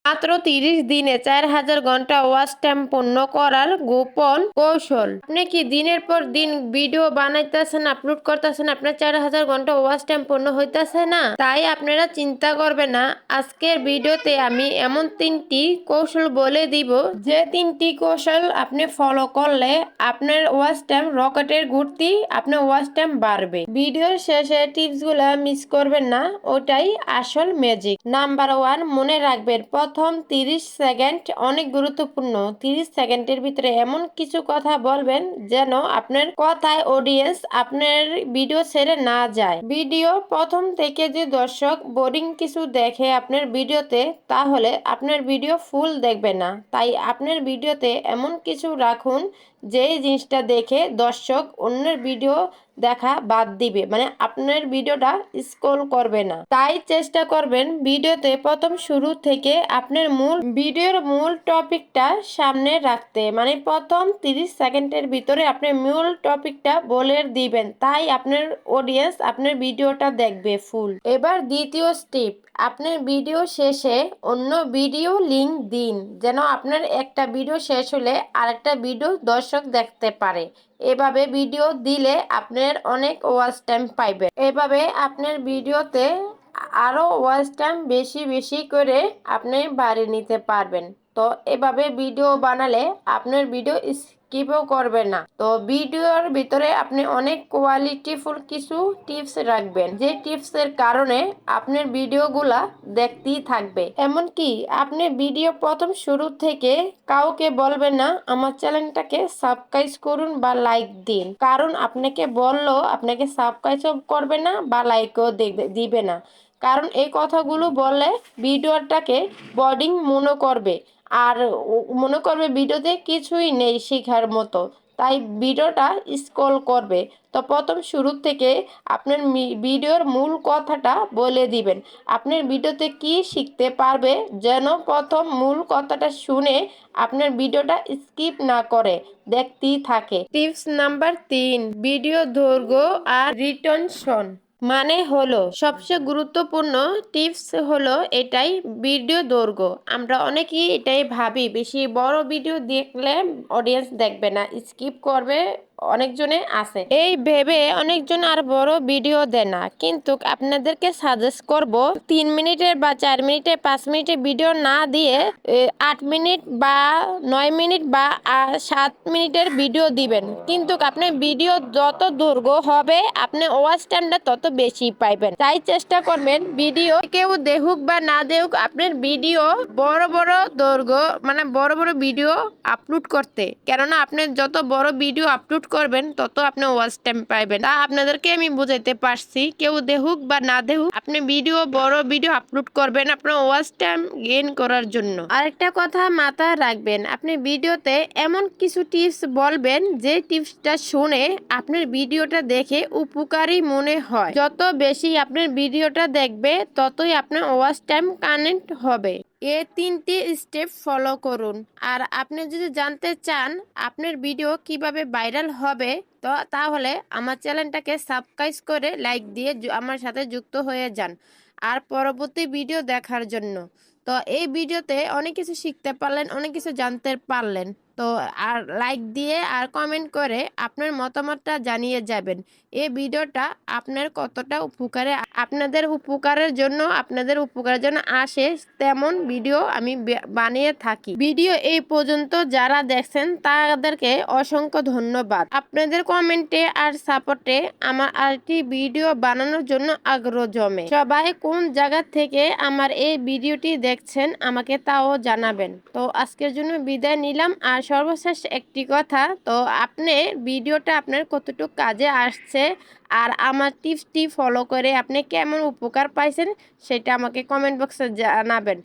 মাত্র 30 দিনে 4000 ঘন্টা ওয়াচ টাইম পূর্ণ করার গোপন কৌশল। আপনি কি দিনের পর দিন ভিডিও বানাইতেছেন, আপলোড করতেছেন, আপনার 4000 ঘন্টা ওয়াচ টাইম পূর্ণ হইতেছে না? তাই আপনারা চিন্তা করবেন না। আজকের ভিডিওতে আমি এমন 3টি কৌশল বলে দিব, যে 3টি কৌশল আপনি ফলো করলে আপনার ওয়াচ টাইম রকেটের গতি, আপনার ওয়াচ টাইম বাড়বে। ভিডিওর শেষে টিপসগুলো মিস করবেন না, ওটাই আসল ম্যাজিক। নাম্বার 1, মনে রাখবেন প্রথম 30 সেকেন্ড অনেক গুরুত্বপূর্ণ। 30 সেকেন্ডের ভিতরে এমন কিছু কথা বলবেন যেন আপনার কথায় অডিয়েন্স আপনার ভিডিও ছেড়ে না যায়। ভিডিও প্রথম থেকে যে দর্শক বোরিং কিছু দেখে আপনার ভিডিওতে, তাহলে আপনার ভিডিও ফুল দেখবে না। তাই আপনার ভিডিওতে এমন কিছু রাখুন যে জিনিসটা দেখে দর্শক অন্যের ভিডিও দেখা বাদ দিবে, মানে আপনার ভিডিওটা স্ক্রল করবে না। তাই চেষ্টা করবেন ভিডিওতে প্রথম শুরু থেকে আপনার ভিডিওর মূল টপিকটা সামনে রাখতে, মানে প্রথম 30 সেকেন্ডের ভিতরে আপনি মূল টপিকটা বলে দিবেন, তাই আপনার অডিয়েন্স আপনার ভিডিওটা দেখবে ফুল। এবার দ্বিতীয় স্টেপ, আপনার ভিডিও শেষে অন্য ভিডিও লিংক দিন, যেন আপনার একটা ভিডিও শেষ হলে আরেকটা ভিডিও দর্শক দেখতে পারে। এভাবে ভিডিও দিলে আপনার অনেক ওয়াচ টাইম পাইবেন। এভাবে আপনার ভিডিওতে আরো ওয়াচ টাইম বেশি বেশি করে আপনি বাড়িয়ে নিতে পারবেন। তো এভাবে ভিডিও বানালে আপনার ভিডিও স্কিপও করবে না। তো ভিডিওর ভিতরে আপনি অনেক কোয়ালিটিফুল কিছু টিপস রাখবেন, যে টিপসের কারণে আপনার ভিডিওগুলা দেখতেই থাকবে। এমনকি আপনি ভিডিও প্রথম শুরু থেকে কাউকে বলবেন না আমার চ্যানেলটাকে সাবস্ক্রাইব করুন বা লাইক দিন, কারণ আপনাকে বললো আপনাকে সাবস্ক্রাইব করবে না বা লাইকও দিবে না। কারণ এই কথাগুলো বললে ভিডিওটাকে বোরিং মনে করবে, আর মনে করবে ভিডিওতে কিছুই নেই শেখার মতো, তাই ভিডিওটা স্ক্রল করবে। তো প্রথম শুরু থেকে আপনার ভিডিওর মূল কথাটা বলে দিবেন, আপনার ভিডিওতে কি শিখতে পারবে, যেন প্রথম মূল কথাটা শুনে আপনার ভিডিওটা স্কিপ না করে দেখতেই থাকে। টিপস নাম্বার 3, ভিডিও দৈর্ঘ্য আর রিটেনশন। মানে হলো সবচেয়ে গুরুত্বপূর্ণ টিপস হলো এটাই, ভিডিও দৈর্ঘ্য। আমরা অনেকেই এটাই ভাবি বেশি বড় ভিডিও দেখলে অডিয়েন্স দেখবে না, স্কিপ করবে, অনেকজনে আছে এই ভেবে অনেকজন আর বড় ভিডিও দেয় না। কিন্তু আপনাদেরকে সাজেস্ট করব 3 মিনিটের বা 4 মিনিটের 5 মিনিটের ভিডিও না দিয়ে 8 মিনিট বা 9 মিনিট বা 7 মিনিটের ভিডিও দিবেন। কিন্তু আপনার ভিডিও যত দৈর্ঘ্য হবে আপনি ওয়াচ টাইমটা তত বেশি পাইবেন। তাই চেষ্টা করবেন ভিডিও কেউ দেখুক বা না দেখুক আপনার ভিডিও বড় বড় দৈর্ঘ্য, মানে বড় বড় ভিডিও আপলোড করতে। কেননা আপনি যত বড় ভিডিও আপলোড করবেন তত আপনি ওয়াচ টাইম পাইবেন। তা আপনাদেরকে আমি বুঝাইতে পারছি, কেউ দেখুক বা না দেখুক আপনি বড় ভিডিও আপলোড করবেন আপনার ওয়াচ টাইম গেইন করার জন্য। আরেকটা কথা মাথায় রাখবেন, আপনি ভিডিওতে এমন কিছু টিপস বলবেন যে টিপসটা শুনে আপনার ভিডিওটা দেখে উপকারী মনে হয়। যত বেশি আপনার ভিডিওটা দেখবে ততই আপনার ওয়াচ টাইম কানেক্ট হবে। এই 3টি স্টেপ ফলো করুন। আর আপনি যদি জানতে চান আপনার ভিডিও কিভাবে ভাইরাল হবে, তো তাহলে আমার চ্যানেলটাকে সাবস্ক্রাইব করে লাইক দিয়ে আমার সাথে যুক্ত হয়ে যান আর পরবর্তী ভিডিও দেখার জন্য। তো এই ভিডিওতে অনেক কিছু শিখতে পারলেন, অনেক কিছু জানতে পারলেন। তো আর লাইক দিয়ে আর কমেন্ট করে আপনার মতামতটা জানিয়ে যাবেন এই ভিডিওটা আপনার কতটা উপকারে, আপনাদের উপকারের জন্য আসে তেমন ভিডিও আমি বানিয়ে থাকি। ভিডিও এই পর্যন্ত যারা দেখছেন তাদেরকে অসংখ্য ধন্যবাদ। আপনাদের কমেন্টে আর সাপোর্টে আমার আরেকটি ভিডিও বানানোর জন্য আগ্রহ জমে। সবাই কোন জায়গা থেকে আমার এই ভিডিওটি দেখছেন আমাকে তাও জানাবেন। তো আজকের জন্য বিদায় নিলাম। আর সর্বশেষ একটি কথা, তো আপনি ভিডিওটা আপনার কতটুকু কাজে আসছে আর আমার টিপসটি ফলো করে আপনি কেমন উপকার পাইছেন সেটা আমাকে কমেন্ট বক্সে জানাবেন।